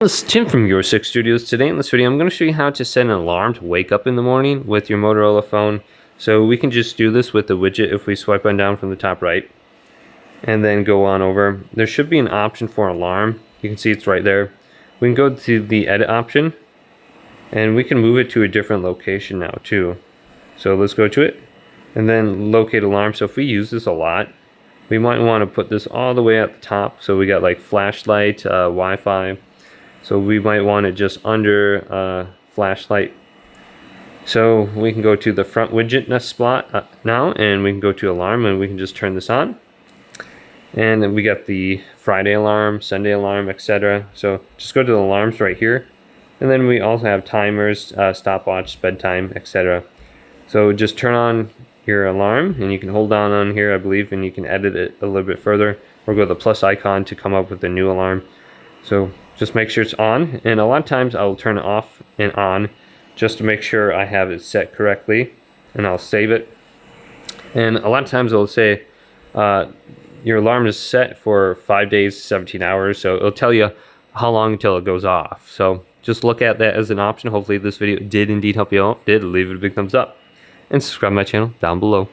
This is Tim from Your Six Studios. Today in this video I'm going to show you how to set an alarm to wake up in the morning with your Motorola phone. So we can just do this with the widget if we swipe on down from the top right and then go on over. There should be an option for alarm. You can see it's right there. We can go to the edit option and we can move it to a different location now too. So let's go to it and then locate alarm. So if we use this a lot, we might want to put this all the way at the top. So we got like flashlight, Wi-Fi. So we might want it just under flashlight. So we can go to the front widget spot now, and we can go to alarm, and we can just turn this on. And then we got the Friday alarm, Sunday alarm, etc. So just go to the alarms right here, and then we also have timers, stopwatch, bedtime, etc. So just turn on your alarm, and you can hold down on here, I believe, and you can edit it a little bit further, or go to the plus icon to come up with a new alarm. So just make sure it's on, and a lot of times I'll turn it off and on just to make sure I have it set correctly, and I'll save it. And a lot of times it'll say your alarm is set for 5 days, 17 hours, so it'll tell you how long until it goes off. So just look at that as an option. Hopefully this video did indeed help you out. If it did, leave it a big thumbs up and subscribe to my channel down below.